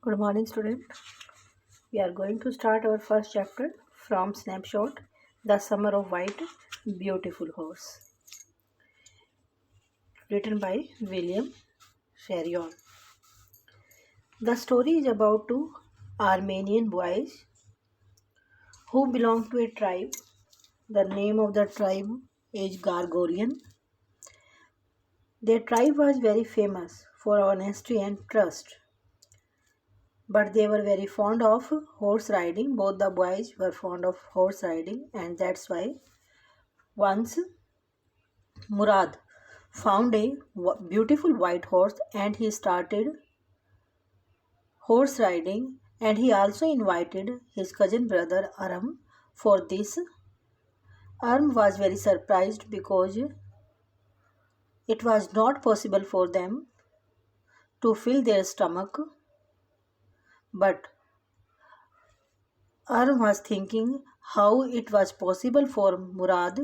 Good morning, student. We are going to start our first chapter from Snapshot, The Summer of White, Beautiful Horse, written by William Cherion. The story is about two Armenian boys who belong to a tribe. The name of the tribe is Gargolian. Their tribe was very famous for honesty and trust. But they were very fond of horse riding. Both the boys were fond of horse riding, and that's why once Murad found a beautiful white horse and he started horse riding, and he also invited his cousin brother Aram for this. Aram was very surprised because it was not possible for them to fill their stomach, but Aram was thinking how it was possible for Murad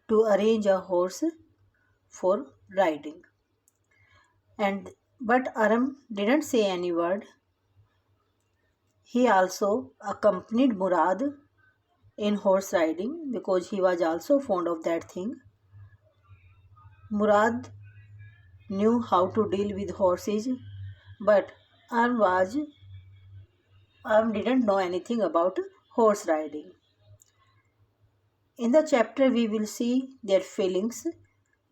to arrange a horse for riding. But Aram didn't say any word. He also accompanied Murad in horse riding because he was also fond of that thing. Murad knew how to deal with horses, but Arm didn't know anything about horse riding. In the chapter, we will see their feelings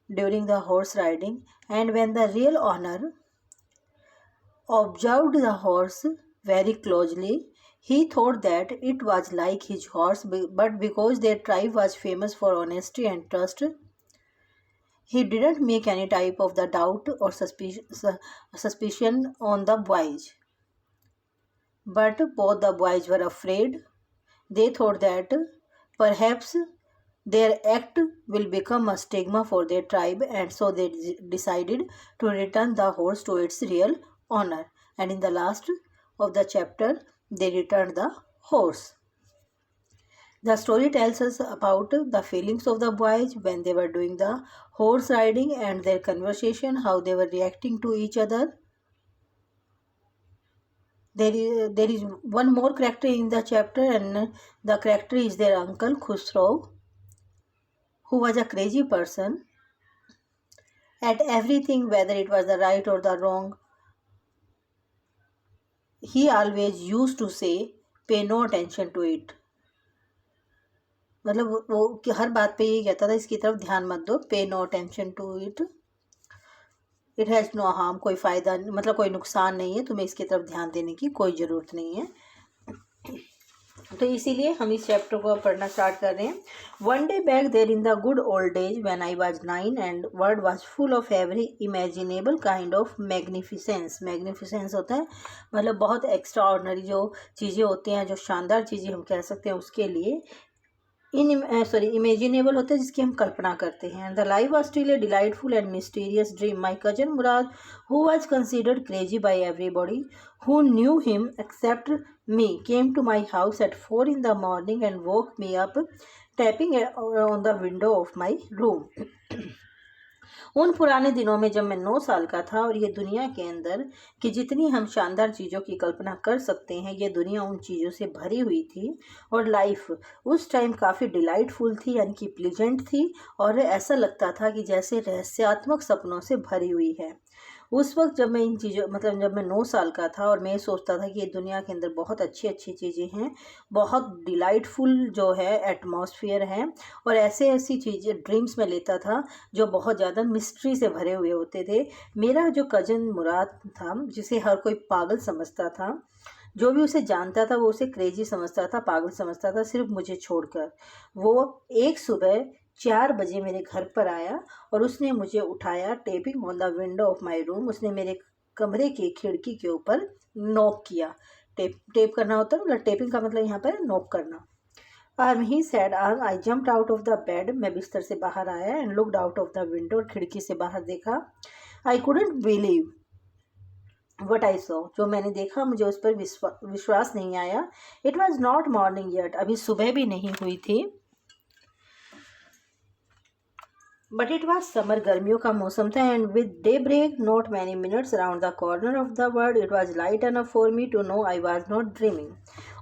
during the horse riding, and when the real owner observed the horse very closely, he thought that it was like his horse, but because their tribe was famous for honesty and trust, he didn't make any type of the doubt or suspicion on the boys. But both the boys were afraid. They thought that perhaps their act will become a stigma for their tribe, and so they decided to return the horse to its real owner. And in the last of the chapter, they returned the horse. The story tells us about the feelings of the boys when they were doing the horse riding and their conversation, how they were reacting to each other. There is one more character in the chapter, and the character is their uncle Khusro, who was a crazy person at everything, whether it was the right or the wrong. He always used to say, pay no attention to it. मतलब वो कि हर बात पे ये कहता था इसकी तरफ ध्यान मत दो, pay no attention to it, it has no harm, कोई फ़ायदा मतलब कोई नुकसान नहीं है, तुम्हें इसकी तरफ ध्यान देने की कोई ज़रूरत नहीं है. तो इसीलिए हम इस चैप्टर को पढ़ना स्टार्ट कर रहे हैं. One day back there in the good old days when I was 9 and world was full of every imaginable kind of magnificence. Magnificence होता है मतलब बहुत एक्स्ट्रा ऑर्डनरी जो चीज़ें होती हैं, जो शानदार चीज़ें हम कह सकते हैं, उसके लिए इमेजिनेबल होता है जिसकी हम कल्पना करते हैं. The life was still a delightful and mysterious dream. My cousin Mourad, who was considered crazy by everybody who knew him except me, came to my house at 4 in the morning and woke me up, tapping on the window of my room. उन पुराने दिनों में जब मैं 9 साल का था और ये दुनिया के अंदर कि जितनी हम शानदार चीज़ों की कल्पना कर सकते हैं, ये दुनिया उन चीज़ों से भरी हुई थी और लाइफ उस टाइम काफ़ी डिलाइटफुल थी, यानी कि प्लीजेंट थी, और ऐसा लगता था कि जैसे रहस्यात्मक सपनों से भरी हुई है. उस वक्त जब मैं इन चीज़ों मतलब जब मैं 9 साल का था और मैं सोचता था कि ये दुनिया के अंदर बहुत अच्छी अच्छी चीज़ें हैं, बहुत डिलाइटफुल जो है एटमॉस्फेयर है, और ऐसी चीज़ें ड्रीम्स में लेता था जो बहुत ज़्यादा मिस्ट्री से भरे हुए होते थे. मेरा जो कज़न मुराद था, जिसे हर कोई पागल समझता था, जो भी उसे जानता था वो उसे क्रेजी समझता था, पागल समझता था, सिर्फ मुझे छोड़कर. वो एक सुबह 4 बजे मेरे घर पर आया और उसने मुझे उठाया, tapping on the window of my room. उसने मेरे कमरे की खिड़की के ऊपर नॉक किया. टेप करना होता है, मतलब टेपिंग का मतलब यहाँ पर नॉक करना. He said I jumped out of the bed. मैं बिस्तर से बाहर आया and looked out of the window, और खिड़की से बाहर देखा. I couldn't believe what I saw. जो मैंने देखा मुझे उस पर विश्वास नहीं आया. It was not morning yet. अभी सुबह भी नहीं हुई थी. बट इट वॉज समर, गर्मियों का मौसम था, and with daybreak not many minutes around the corner of the world it was light enough for me to know I was not dreaming.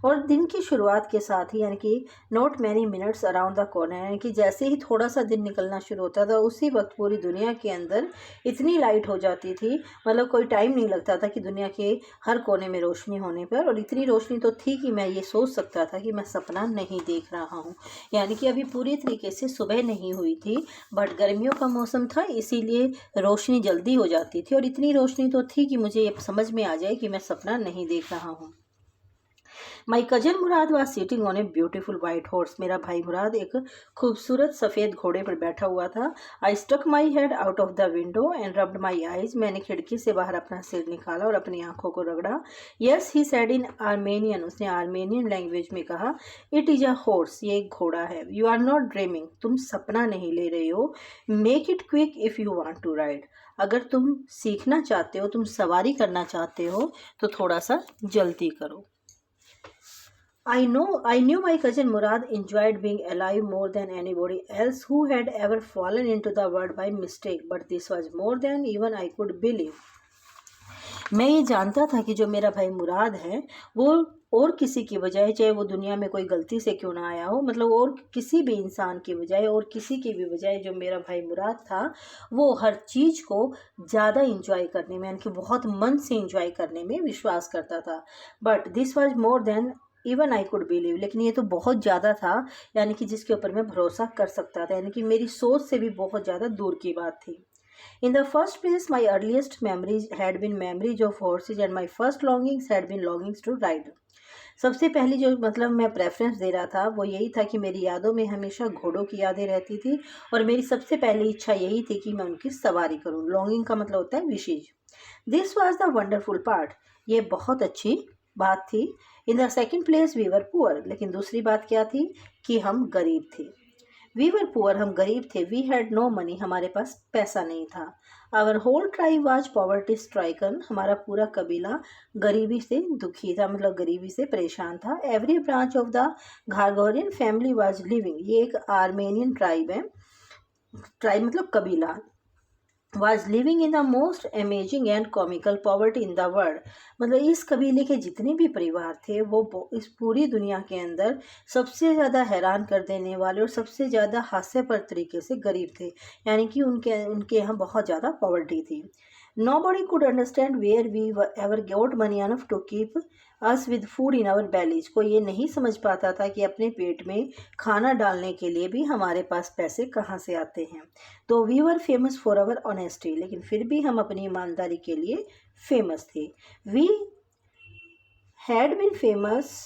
और दिन की शुरुआत के साथ ही यानी कि not many minutes around the corner, यानी कि जैसे ही थोड़ा सा दिन निकलना शुरू होता था उसी वक्त पूरी दुनिया के अंदर इतनी लाइट हो जाती थी, मतलब कोई टाइम नहीं लगता था कि दुनिया के हर कोने में रोशनी होने पर। और इतनी रोशनी तो थी कि मैं ये सोच सकता था कि मैं सपना नहीं देख रहा हूँ। यानी कि अभी पूरी तरीके से सुबह नहीं हुई थी, बट गर्मियों का मौसम था, इसीलिए रोशनी जल्दी हो जाती थी। और इतनी रोशनी तो थी कि मुझे ये समझ में आ जाए कि मैं सपना नहीं देख रहा हूँ। माई cousin Murad was sitting on a beautiful white horse. मेरा भाई मुराद एक खूबसूरत सफ़ेद घोड़े पर बैठा हुआ था। I stuck my head out of the window and rubbed my eyes. मैंने खिड़की से बाहर अपना सिर निकाला और अपनी आंखों को रगड़ा। Yes he said in Armenian, उसने आर्मेनियन लैंग्वेज में कहा। इट इज़ अ हॉर्स, ये एक घोड़ा है। यू आर नॉट ड्रीमिंग, तुम सपना नहीं ले रहे हो। Make it quick if you want to ride, अगर तुम सीखना चाहते हो, तुम सवारी करना चाहते हो तो थोड़ा सा जल्दी करो। I knew my cousin Murad enjoyed being alive more than anybody else who had ever fallen into the world by mistake, but this was more than even I could believe. मैं ये जानता था कि जो मेरा भाई मुराद है वो और किसी की बजाय, चाहे वो दुनिया में कोई गलती से क्यों ना आया हो, मतलब और किसी भी इंसान की बजाय और किसी की भी बजाय जो मेरा भाई मुराद था वो हर चीज़ को ज़्यादा इंजॉय करने में, यानी कि बहुत मन से इंजॉय करने में विश्वास करता था। But this was more than even I could believe, लेकिन ये तो बहुत ज़्यादा था, यानी कि जिसके ऊपर मैं भरोसा कर सकता था, यानी कि मेरी सोच से भी बहुत ज़्यादा दूर की बात थी। In the first place, my earliest memories had been memories of horses and my first longings had been longings to ride. सबसे पहली जो मतलब मैं प्रेफरेंस दे रहा था वो यही था कि मेरी यादों में हमेशा घोड़ों की यादें रहती थी और मेरी सबसे पहली इच्छा यही थी कि मैं उनकी सवारी करूं। लॉन्गिंग का मतलब होता है विशेष। This was the wonderful part, ये बहुत अच्छी बात थी। In the second place we were poor, लेकिन दूसरी बात क्या थी कि हम गरीब थे। वी वर पुअर, हम गरीब थे। वी हैड नो मनी, हमारे पास पैसा नहीं था। Our whole tribe was poverty stricken, हमारा पूरा कबीला गरीबी से दुखी था, मतलब गरीबी से परेशान था। Every branch of the Garoghlanian family was living, ये एक आर्मेनियन ट्राइब है, ट्राइब मतलब कबीला, was living in the most amazing and comical poverty in the world, मतलब इस कबीले के जितने भी परिवार थे वो इस पूरी दुनिया के अंदर सबसे ज़्यादा हैरान कर देने वाले और सबसे ज़्यादा हास्यपर तरीके से गरीब थे, यानी कि उनके उनके यहाँ बहुत ज़्यादा पॉवर्टी थी। Nobody could understand where we ever got money enough to keep us with food in our bellies, कोई ये नहीं समझ पाता था कि अपने पेट में खाना डालने के लिए भी हमारे पास पैसे कहाँ से आते हैं। तो we were famous for our honesty, लेकिन फिर भी हम अपनी ईमानदारी के लिए फेमस थे। We had been famous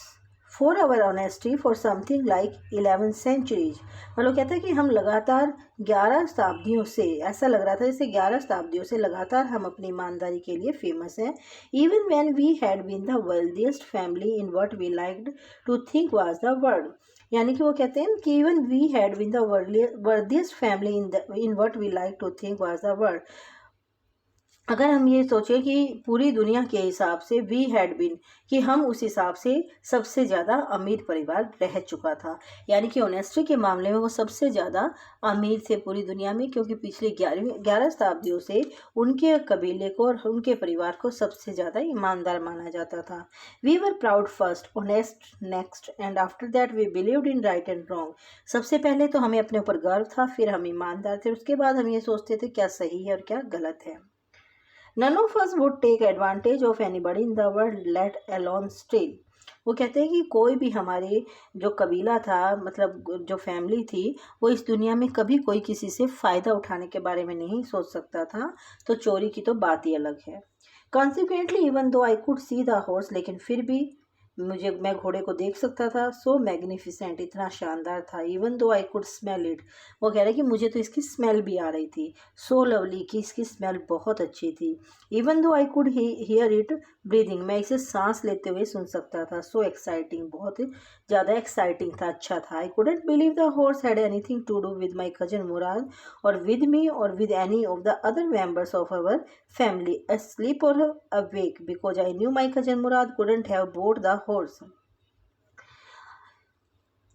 for our honesty for something like 11 centuries, मतलब कहता है कि हम लगातार 11 शताब्दियों से, ऐसा लग रहा था जैसे 11 शताब्दियों से लगातार हम अपनी ईमानदारी के लिए फेमस हैं। Even when we had been the wealthiest family in what we liked to think was the world, यानी कि वो कहते हैं कि even we had been the wealthiest family in what we like to think was the world, अगर हम ये सोचें कि पूरी दुनिया के हिसाब से वी हैड बीन, कि हम उस हिसाब से सबसे ज़्यादा अमीर परिवार रह चुका था, यानी कि ऑनेस्टी के मामले में वो सबसे ज़्यादा अमीर थे पूरी दुनिया में, क्योंकि पिछले 11 शताब्दियों से उनके कबीले को और उनके परिवार को सबसे ज़्यादा ईमानदार माना जाता था। We were proud first, honest next and after that we believed in right and wrong, सबसे पहले तो हमें अपने ऊपर गर्व था, फिर हम ईमानदार थे, उसके बाद हम ये सोचते थे क्या सही है और क्या गलत है। None of us would take advantage of anybody in the world, let alone steal. वो कहते हैं कि कोई भी हमारे जो कबीला था, मतलब जो फैमिली थी, वो इस दुनिया में कभी कोई किसी से फ़ायदा उठाने के बारे में नहीं सोच सकता था, तो चोरी की तो बात ही अलग है। Consequently, even though I could see the horse, लेकिन फिर भी मैं घोड़े को देख सकता था। सो मैग्निफिसेंट, इतना शानदार था। Even though I could smell it, वो कह रहा है कि मुझे तो इसकी स्मेल भी आ रही थी। सो लवली, कि इसकी स्मेल बहुत अच्छी थी। Even though I could hear it breathing, मैं इसे सांस लेते हुए सुन सकता था। सो एक्साइटिंग, बहुत ज़्यादा एक्साइटिंग था, अच्छा था। I couldn't believe the horse had anything to do with my cousin Mourad और विद मी और with any of the other members of our family, asleep or awake, because I knew my cousin Murad couldn't have bought the horse.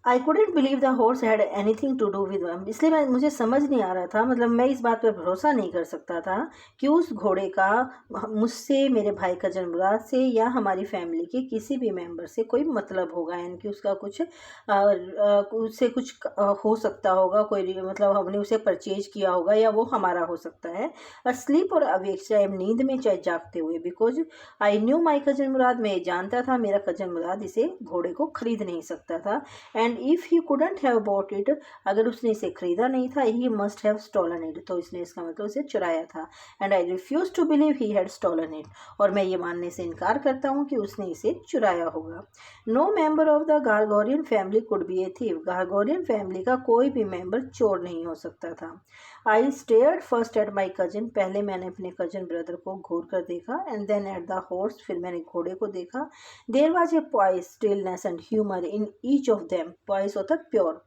I couldn't believe the horse had anything to do with them, इसलिए मुझे समझ नहीं आ रहा था, मतलब मैं इस बात पर भरोसा नहीं कर सकता था कि उस घोड़े का मुझसे, मेरे भाई कजन मुराद से या हमारी फैमिली के किसी भी मेंबर से कोई मतलब होगा, यानी कि उसका कुछ उससे कुछ हो सकता होगा, कोई मतलब हमने उसे परचेज किया होगा या वो हमारा हो सकता है। अस्लीप और अवेक, चाहे नींद में चाहे जागते हुए, because I knew my cousin Mourad, मैं जानता था मेरा कजन मुराद इसे घोड़े को खरीद नहीं सकता था। And if he couldn't have bought it, अगर उसने इसे खरीदा नहीं था, he must have stolen it, तो इसने इसका मतलब उसे चुराया था। And I refuse to believe he had stolen it, और मैं ये मानने से इनकार करता हूँ कि उसने इसे चुराया होगा। No member of the Garoghlanian family could be a thief, Garoghlanian family का कोई भी मेंबर चोर नहीं हो सकता था। I stared first at my cousin, पहले मैंने अपने कजन ब्रदर को घूर कर देखा, and then at the horse, फिर मैंने घोड़े को देखा। There was a poise, stillness and humour in each of them, poise होता pure,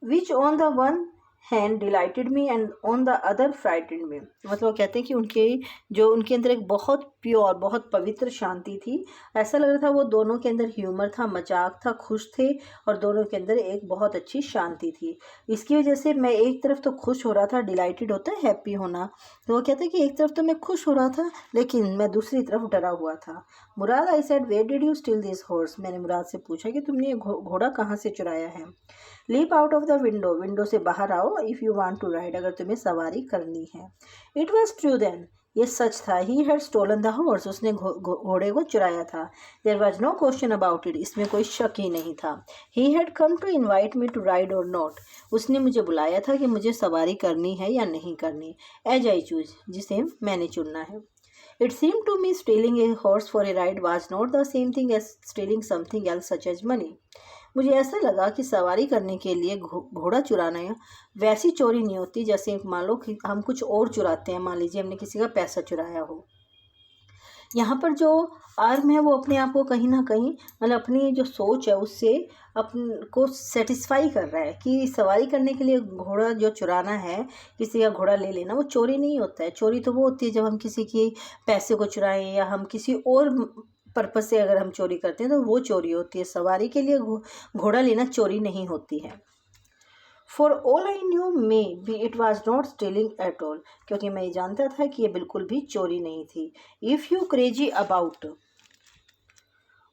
which on the one hand dilated me and on the other frightened me, मतलब कहते हैं कि उनके अंदर एक बहुत प्योर, बहुत पवित्र शांति थी। ऐसा लग रहा था वो दोनों के अंदर ह्यूमर था, मजाक था, खुश थे, और दोनों के अंदर एक बहुत अच्छी शांति थी। इसकी वजह से मैं एक तरफ तो खुश हो रहा था, डिलाइटेड होता है हैप्पी होना, तो वो कहते हैं कि एक तरफ तो मैं खुश हो रहा था लेकिन मैं दूसरी तरफ डरा हुआ था। Mourad, I said, where did you steal this horse, मैंने मुराद से पूछा कि तुमने ये घोड़ा कहाँ से चुराया है। Leap out of the window, window से बाहर आओ, if you want to ride, अगर तुम्हें सवारी करनी है। इट वॉज ट्रू देन, ये सच था। He had stolen the horse, उसने घोड़े को चुराया था। There was no question about it, इसमें कोई शक ही नहीं था। He had come to invite me to ride और नॉट, उसने मुझे बुलाया था कि मुझे सवारी करनी है या नहीं करनी, एज आई चूज, जिसे मैंने चुनना है। It seemed to me stealing a horse for a ride was not the same thing as stealing something else such as money. मुझे ऐसा लगा कि सवारी करने के लिए घोड़ा चुराना वैसी चोरी नहीं होती जैसे मान लो कि हम कुछ और चुराते हैं, मान लीजिए हमने किसी का पैसा चुराया हो। यहाँ पर जो आर्म है वो अपने आप को कहीं ना कहीं, मतलब अपनी जो सोच है उससे अपन को सेटिस्फाई कर रहा है कि सवारी करने के लिए घोड़ा जो चुराना है, किसी का घोड़ा ले लेना, वो चोरी नहीं होता है। चोरी तो वो होती है जब हम किसी के पैसे को चुराएं या हम किसी और पर्पज से अगर हम चोरी करते हैं तो वो चोरी होती है। सवारी के लिए घोड़ा लेना चोरी नहीं होती है। For all I knew may be it was not stealing at all, क्योंकि मैं जानता था कि ये बिल्कुल भी चोरी नहीं थी। If you crazy about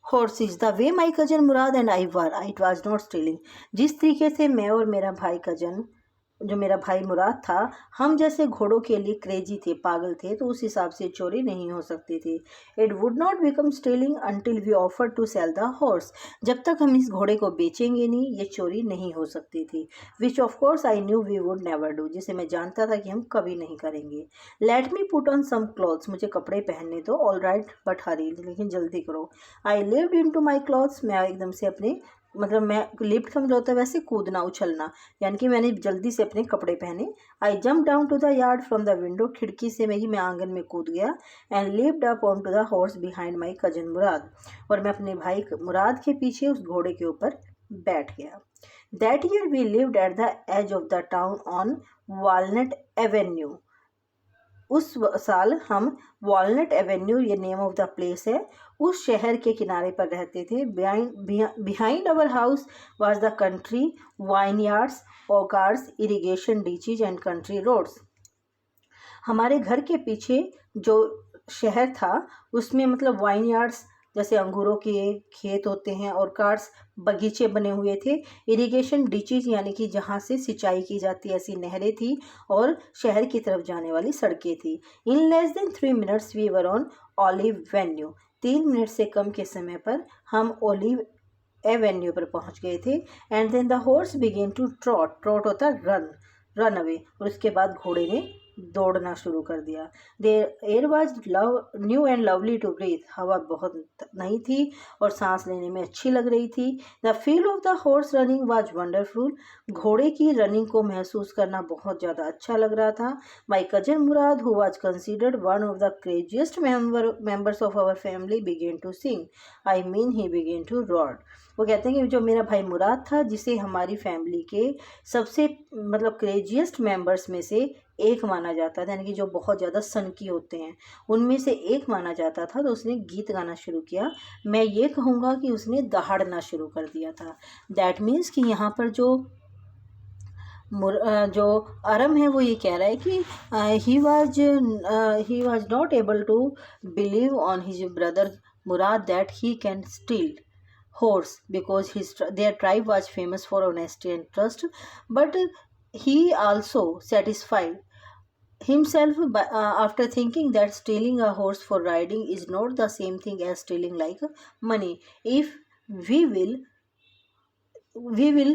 horse's the way my cousin Murad and I were, it was not stealing, जिस तरीके से मैं और मेरा भाई कजन, जो मेरा भाई मुराद था, हम जैसे घोड़ों के लिए क्रेजी थे, पागल थे, तो उस हिसाब से चोरी नहीं हो सकती थी। It would not become stealing until we offer to sell the horse, जब तक हम इस घोड़े को बेचेंगे नहीं ये चोरी नहीं हो सकती थी। Which of course I knew we would never do, जिसे मैं जानता था कि हम कभी नहीं करेंगे। Let me put on some clothes, मुझे कपड़े पहनने दो। ऑल राइट बट हरी, लेकिन जल्दी करो। I lived into my clothes, मैं एकदम से अपने, मतलब मैं लिफ्ट का मतलब होता है वैसे कूदना, उछलना, यानी कि मैंने जल्दी से अपने कपड़े पहने। I jump down to the yard from the window, खिड़की से मैं आंगन में कूद गया। And lift up on to the horse behind my cousin Mourad, और मैं अपने भाई मुराद के पीछे उस घोड़े के ऊपर बैठ गया। That year we lived at the edge of the town on Walnut Avenue, उस साल हम वॉलनट एवेन्यू, ये नेम ऑफ द प्लेस है, उस शहर के किनारे पर रहते थे। Behind our house was the country, vineyards, orchards, irrigation ditches and country roads. हमारे घर के पीछे जो शहर था उसमें मतलब वाइन यार्ड्स, जैसे अंगूरों के खेत होते हैं, और कार्ड्स, बगीचे बने हुए थे। इरिगेशन डिचेज, यानी कि जहाँ से सिंचाई की जाती है, ऐसी नहरें थी, और शहर की तरफ जाने वाली सड़कें थी। In less than 3 minutes we were on Olive Avenue, 3 minute से कम के समय पर हम ऑलिव एवेन्यू पर पहुँच गए थे। And then the horse began to trot, trot होता रन अवे, और उसके बाद घोड़े ने दौड़ना शुरू कर दिया। There air was new and lovely to breathe, हवा बहुत नई थी और सांस लेने में अच्छी लग रही थी। The feel of the horse running was wonderful, घोड़े की रनिंग को महसूस करना बहुत ज़्यादा अच्छा लग रहा था। My cousin Mourad, who was considered one of the craziest members of our family, began to sing, I mean he began to roar. वो कहते हैं कि जो मेरा भाई मुराद था, जिसे हमारी फैमिली के सबसे मतलब क्रेजिएस्ट मेंबर्स में से एक माना जाता था, यानी कि जो बहुत ज़्यादा सनकी होते हैं उनमें से एक माना जाता था, तो उसने गीत गाना शुरू किया। मैं ये कहूँगा कि उसने दहाड़ना शुरू कर दिया था। दैट मीन्स कि यहाँ पर जो अरम है वो ये कह रहा है कि he was not able to believe on his brother Mourad that he can steal horse because their tribe was famous for honesty and trust, but he also satisfied himself after thinking that stealing a horse for riding is not the same thing as stealing like money. If we will we will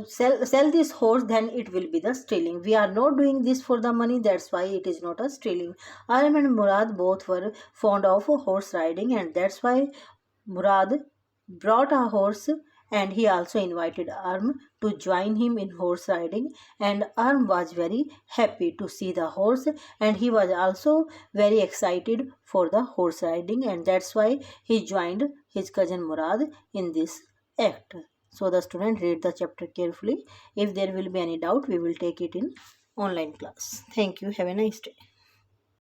sell this horse, then it will be the stealing. We are not doing this for the money, that's why it is not a stealing. Aram and Murad both were fond of horse riding, and that's why Murad brought a horse, and he also invited Arm to join him in horse riding, and Arm was very happy to see the horse, and he was also very excited for the horse riding, and that's why he joined his cousin Murad in this act. So the student read the chapter carefully. If there will be any doubt, we will take it in online class. Thank you. Have a nice day.